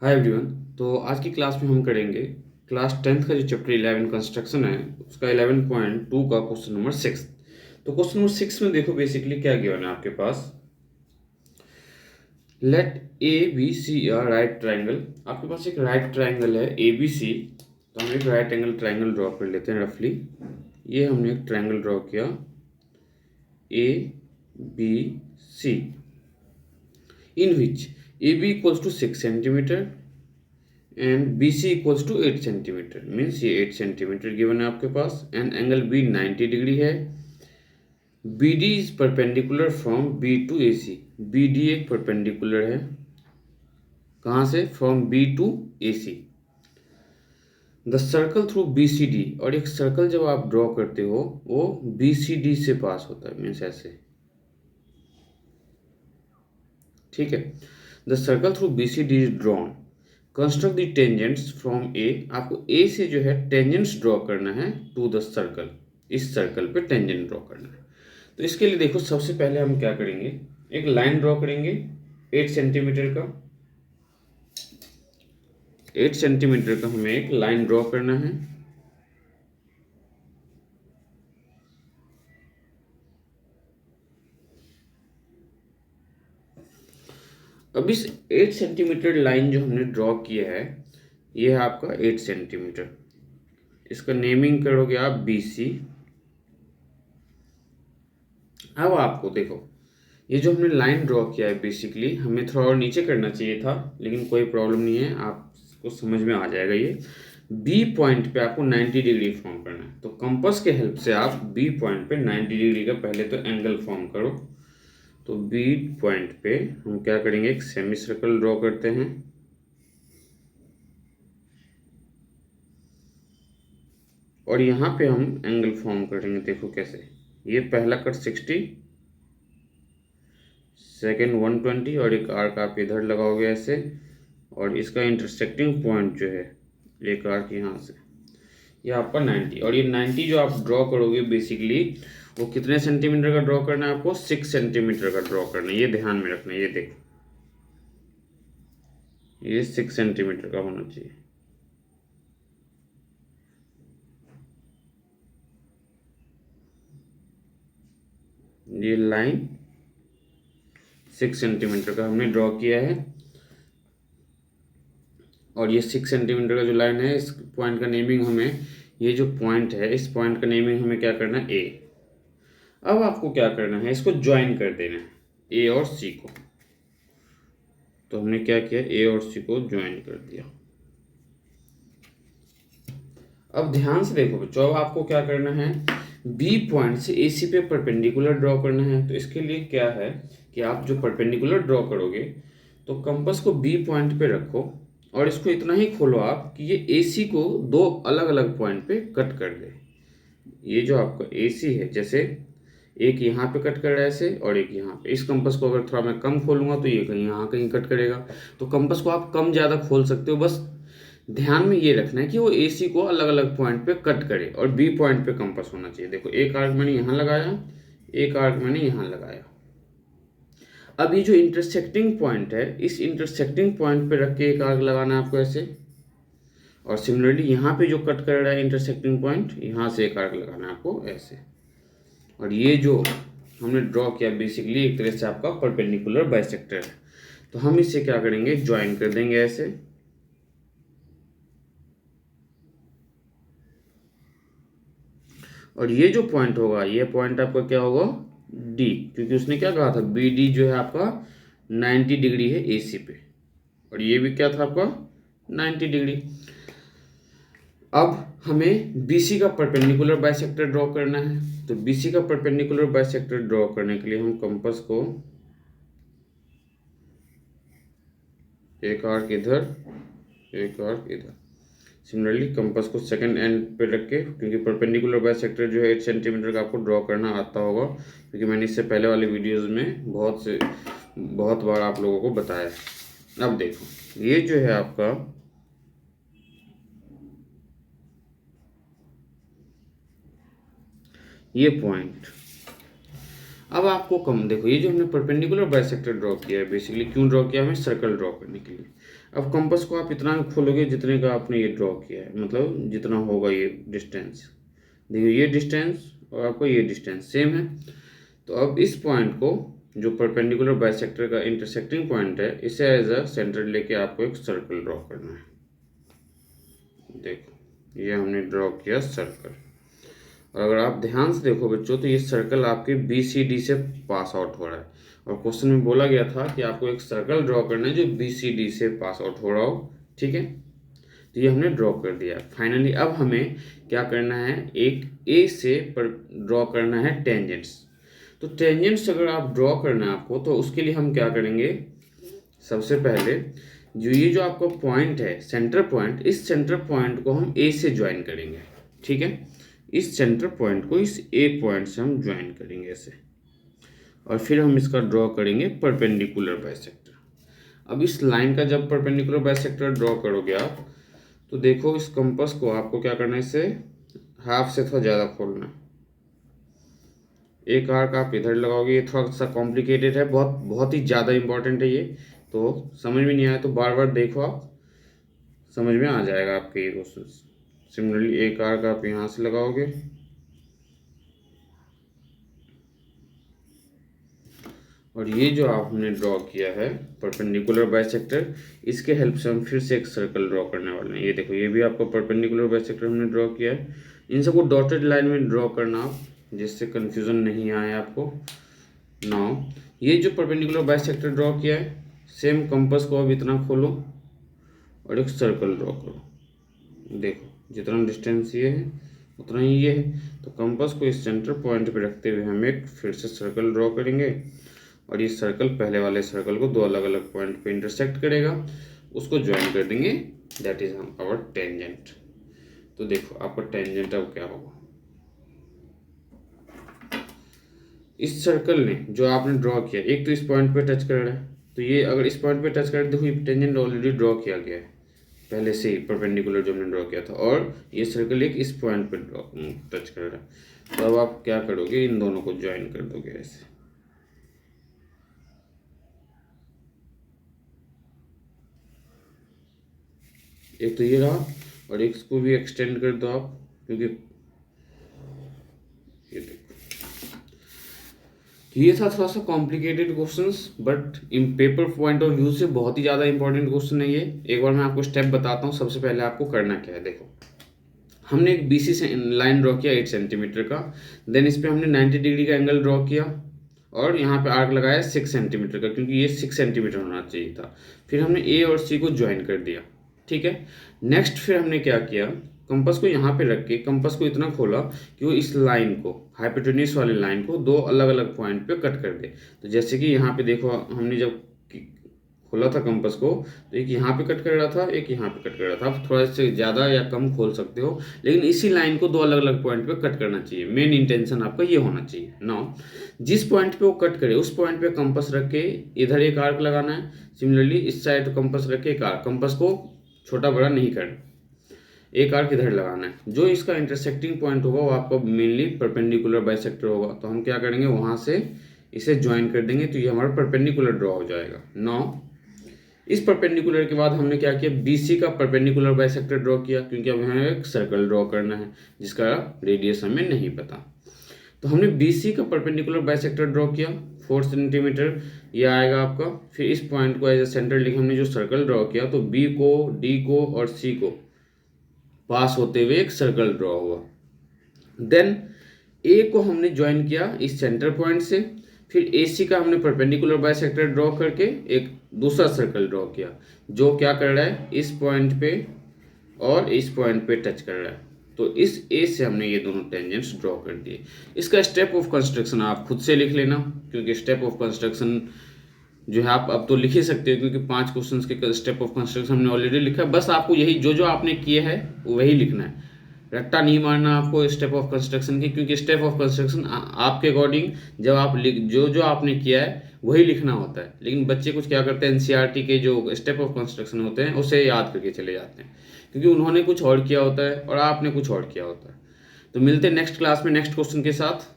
Hi everyone. तो आज की क्लास में हम करेंगे क्लास 10th का जो चैप्टर 11 कंस्ट्रक्शन है उसका 11.2 का क्वेश्चन नंबर 6। तो क्वेश्चन नंबर 6 में देखो बेसिकली क्या गिवन है आपके पास। Let A B C a right triangle. आपके पास एक राइट ट्राइंगल है ए बी सी। तो हम एक राइट एंगल ट्राइंगल ड्रॉ कर लेते हैं रफली। ये हमने एक ट्राइंगल ड्रॉ किया A B C, in which A B equals to 6 centimetre and B C equals to 8 centimetre. Means ये 8 सेंटीमीटर गिवन है आपके पास एंड एंगल बी 90 डिग्री है। B D is perpendicular from B to A C. B D एक perpendicular है कहाँ से, from B to A C. The circle through B C D, और एक सर्कल जब आप ड्रॉ करते हो वो बी सी डी से पास होता है, मीन्स ऐसे। ठीक है। The circle through B C D is drawn. Construct the tangents from A. आपको ए से जो है टेंजेंट्स ड्रॉ करना है टू द सर्कल। इस सर्कल पे टेंजेंट ड्रॉ करना है। तो इसके लिए देखो सबसे पहले हम क्या करेंगे, एक लाइन ड्रॉ करेंगे 8 सेंटीमीटर का। 8 सेंटीमीटर का हमें एक लाइन ड्रॉ करना है। अब इस 8 सेंटीमीटर लाइन जो हमने ड्रॉ किया है ये है आपका 8 सेंटीमीटर। इसका नेमिंग करोगे आप बी सी। अब आपको देखो ये जो हमने लाइन ड्रॉ किया है बेसिकली हमें थोड़ा और नीचे करना चाहिए था, लेकिन कोई प्रॉब्लम नहीं है, आपको समझ में आ जाएगा। ये बी पॉइंट पे आपको 90 डिग्री फॉर्म करना है। तो कंपास के हेल्प से आप बी पॉइंट पे 90 डिग्री का पहले तो एंगल फॉर्म करो। तो बी पॉइंट पे हम क्या करेंगे, एक सेमी सर्कल ड्रॉ करते हैं। और यहाँ पे हम एंगल फॉर्म करेंगे, देखो कैसे। ये पहला कट 60, सेकेंड 120, और एक आर्क आप इधर लगाओगे ऐसे, और इसका इंटरसेक्टिंग पॉइंट जो है एक आर्क यहाँ से, ये आपका 90। और ये 90 जो आप ड्रॉ करोगे बेसिकली वो कितने सेंटीमीटर का ड्रॉ करना है आपको, 6 सेंटीमीटर का ड्रॉ करना है। ये ध्यान में रखना है। ये देखो ये 6 सेंटीमीटर का होना चाहिए। ये लाइन 6 सेंटीमीटर का हमने ड्रॉ किया है। और ये 6 सेंटीमीटर का जो लाइन है इस पॉइंट का नेमिंग हमें, ये जो पॉइंट है इस पॉइंट का नेमिंग हमें क्या करना है, ए। अब आपको क्या करना है, इसको ज्वाइन कर देना है ए और सी को। तो हमने क्या किया, ए और सी को ज्वाइन कर दिया। अब ध्यान से देखो बच्चों, अब आपको क्या करना है, बी पॉइंट से ए सी पे परपेंडिकुलर ड्रॉ करना है। तो इसके लिए क्या है कि आप जो परपेंडिकुलर ड्रॉ करोगे तो कंपास को बी पॉइंट पे रखो और इसको इतना ही खोलो आप कि ये ए सी को दो अलग अलग पॉइंट पे कट कर दे। ये जो आपका ए सी है, जैसे एक यहाँ पे कट कर रहा है ऐसे और एक यहाँ पे। इस कंपास को अगर थोड़ा मैं कम खोलूंगा तो ये कहीं यहाँ कहीं कट करेगा। तो कंपास को आप कम ज़्यादा खोल सकते हो, बस ध्यान में ये रखना है कि वो ए सी को अलग अलग पॉइंट पे कट करे और बी पॉइंट पे कंपास होना चाहिए। देखो एक आर्क मैंने यहाँ लगाया, एक आर्क मैंने यहाँ लगाया। अब ये जो इंटरसेक्टिंग पॉइंट है इस इंटरसेक्टिंग पॉइंट पे रख के एक आर्क लगाना है आपको ऐसे। और सिमिलरली यहाँ पे जो कट कर रहा है इंटरसेक्टिंग पॉइंट, यहाँ से एक आर्क लगाना है आपको ऐसे। और ये जो हमने ड्रॉ किया बेसिकली एक तरह से आपका परपेंडिकुलर बाइसेक्टर है। तो हम इसे क्या करेंगे, ज्वाइन कर देंगे ऐसे। और ये जो पॉइंट होगा ये पॉइंट आपका क्या होगा, डी, क्योंकि उसने क्या कहा था बी डी जो है आपका 90 डिग्री है ए सी पे, और ये भी क्या था आपका 90 डिग्री। अब हमें BC का परपेंडिकुलर बाइसेक्टर ड्रॉ करना है। तो BC का परपेंडिकुलर बाइसेक्टर ड्रॉ करने के लिए हम कंपास को एक आर्क इधर, एक आर्क इधर। सिमिलरली कंपास को सेकंड एंड पे रख के, क्योंकि परपेंडिकुलर बाइसेक्टर जो है 8 सेंटीमीटर का आपको ड्रॉ करना आता होगा, क्योंकि मैंने इससे पहले वाले वीडियोज़ में बहुत बार आप लोगों को बताया है। अब देखो ये जो है आपका ये पॉइंट। अब आपको कम देखो ये जो हमने परपेंडिकुलर बाइसेक्टर ड्रॉ किया है बेसिकली क्यों ड्रॉ किया, हमें सर्कल ड्रॉ करने के लिए। अब कंपास को आप इतना खोलोगे जितने का आपने ये ड्रॉ किया है, मतलब जितना होगा ये डिस्टेंस। देखिए ये डिस्टेंस और आपको ये डिस्टेंस सेम है। तो अब इस पॉइंट को जो परपेंडिकुलर बाइसेक्टर का इंटरसेक्टिंग पॉइंट है, इसे एज अ सेंटर लेके आपको एक सर्कल ड्रॉ करना है। देखो ये हमने ड्रॉ किया सर्कल, और अगर आप ध्यान से देखो बच्चों तो ये सर्कल आपके BCD से पास आउट हो रहा है, और क्वेश्चन में बोला गया था कि आपको एक सर्कल ड्रॉ करना है जो BCD से पास आउट हो रहा हो, ठीक है। तो ये हमने ड्रॉ कर दिया। फाइनली अब हमें क्या करना है, एक A से ड्रॉ करना है टेंजेंट्स। तो टेंजेंट्स अगर आप ड्रॉ करना है आपको, तो उसके लिए हम क्या करेंगे, सबसे पहले जो आपका पॉइंट है सेंटर पॉइंट, इस सेंटर पॉइंट को हम A से ज्वाइन करेंगे, ठीक है। इस सेंटर पॉइंट को इस A पॉइंट से हम ज्वाइन करेंगे ऐसे, और फिर हम इसका ड्रॉ करेंगे परपेंडिकुलर बाइसेक्टर। अब इस लाइन का जब परपेंडिकुलर बाइसेक्टर ड्रॉ करोगे आप, तो देखो इस कंपास को आपको क्या करना है, इसे हाफ से थोड़ा ज़्यादा खोलना है। एक आर्क आप इधर लगाओगे, ये थोड़ा सा कॉम्प्लिकेटेड है, बहुत ही ज़्यादा इंपॉर्टेंट है ये, तो समझ में नहीं आया तो बार बार देखो, आप समझ में आ जाएगा आपके ये क्वेश्चन। सिमिलरली एक आर्क आप यहाँ से लगाओगे, और ये जो आपने ड्रॉ किया है परपेंडिकुलर बाइसेक्टर, इसके हेल्प से हम फिर से एक सर्कल ड्रॉ करने वाले हैं। ये देखो ये भी आपका परपेंडिकुलर बाइसेक्टर हमने ड्रॉ किया है। इन सबको डॉटेड लाइन में ड्रॉ करना आप, जिससे कन्फ्यूज़न नहीं आए आपको। नाउ ये जो परपेंडिकुलर बाइसेक्टर ड्रॉ किया है, सेम कंपास को अब इतना खोलो और एक सर्कल ड्रॉ करो। देखो जितना डिस्टेंस ये है उतना ही ये है, तो कंपास को इस सेंटर पॉइंट पे रखते हुए हम एक फिर से सर्कल ड्रॉ करेंगे, और ये सर्कल पहले वाले सर्कल को दो अलग अलग पॉइंट पे इंटरसेक्ट करेगा, उसको ज्वाइन कर देंगे, दैट इज आवर टेंजेंट। तो देखो आपका टेंजेंट अब क्या होगा, इस सर्कल ने जो आपने ड्रॉ किया, एक तो इस पॉइंट पे टच कर रहा है, तो ये अगर इस पॉइंट पे टच कर, देखो ये टेंजेंट ऑलरेडी ड्रॉ किया गया है पहले से ही, परपेंडिकुलर जो हमने ड्रॉ किया था, और ये सर्कल एक इस पॉइंट पे टच कर रहा है। तो अब आप क्या करोगे, इन दोनों को ज्वाइन कर दोगे ऐसे। एक तो ये रहा, और एक इसको भी एक्सटेंड कर दो आप, क्योंकि ये देखो ये था थोड़ा सा complicated questions, but in paper point of view से बहुत ही ज़्यादा इंपॉर्टेंट क्वेश्चन है ये। एक बार मैं आपको स्टेप बताता हूँ। सबसे पहले आपको करना क्या है, देखो हमने एक BC से लाइन ड्रॉ किया 8 सेंटीमीटर का, देन इस पर हमने 90 डिग्री का एंगल ड्रॉ किया, और यहाँ पे आर्क लगाया 6 सेंटीमीटर का, क्योंकि ये 6 सेंटीमीटर होना चाहिए था। फिर हमने A और C को ज्वाइन कर दिया, ठीक है। नेक्स्ट फिर हमने क्या किया, कंपास को यहाँ पे रख के कंपास को इतना खोला कि वो इस लाइन को, हाइपोटेन्यूस वाली लाइन को, दो अलग अलग पॉइंट पे कट कर दे। तो जैसे कि यहाँ पे देखो हमने जब खोला था कंपास को, तो एक यहाँ पे कट कर रहा था, एक यहाँ पे कट कर रहा था। आप थोड़ा से ज़्यादा या कम खोल सकते हो, लेकिन इसी लाइन को दो अलग अलग पॉइंट पे कट करना चाहिए। मेन इंटेंशन आपका ये होना चाहिए। नाउ जिस पॉइंट पे वो कट करे उस पॉइंट पे कंपास रख के इधर एक आर्क लगाना है। सिमिलरली इस साइड कंपास रख के एक आर्क, कंपास को छोटा बड़ा नहीं करना, एक आर्क इधर लगाना है। जो इसका इंटरसेक्टिंग पॉइंट होगा वो आपका मेनली परपेंडिकुलर बाइसेक्टर होगा। तो हम क्या करेंगे, वहाँ से इसे ज्वाइन कर देंगे, तो ये हमारा परपेंडिकुलर ड्रॉ हो जाएगा। नाउ इस परपेंडिकुलर के बाद हमने क्या किया, BC का परपेंडिकुलर बाइसेक्टर ड्रॉ किया, क्योंकि अब हमें एक सर्कल ड्रॉ करना है जिसका रेडियस हमें नहीं पता। तो हमने BC का परपेंडिकुलर बाइसेक्टर ड्रॉ किया 4 सेंटीमीटर, ये आएगा आपका। फिर इस पॉइंट को एज ए सेंटर लेके हमने जो सर्कल ड्रॉ किया, तो B को, D को और C को पास होते हुए एक सर्कल ड्रॉ हुआ। देन A को हमने ज्वाइन किया इस सेंटर पॉइंट से, फिर AC का हमने परपेंडिकुलर बाइसेक्टर ड्रॉ करके एक दूसरा सर्कल ड्रॉ किया, जो क्या कर रहा है, इस पॉइंट पे और इस पॉइंट पे टच कर रहा है। तो इस A से हमने ये दोनों टेंजेंट्स ड्रॉ कर दिए। इसका स्टेप ऑफ कंस्ट्रक्शन आप खुद से लिख लेना, क्योंकि स्टेप ऑफ कंस्ट्रक्शन जो है आप अब तो लिख ही सकते हो, क्योंकि 5 क्वेश्चंस के स्टेप ऑफ कंस्ट्रक्शन हमने ऑलरेडी लिखा है। बस आपको यही जो आपने किए है वही लिखना है, रट्टा नहीं मारना आपको स्टेप ऑफ कंस्ट्रक्शन की, क्योंकि स्टेप ऑफ कंस्ट्रक्शन आपके अकॉर्डिंग जब आप जो आपने किया है वही लिखना होता है। लेकिन बच्चे कुछ क्या करते हैं, NCERT के जो स्टेप ऑफ कंस्ट्रक्शन होते हैं उसे याद करके चले जाते हैं, क्योंकि उन्होंने कुछ और किया होता है और आपने कुछ और किया होता है। तो मिलते हैं नेक्स्ट क्लास में नेक्स्ट क्वेश्चन के साथ।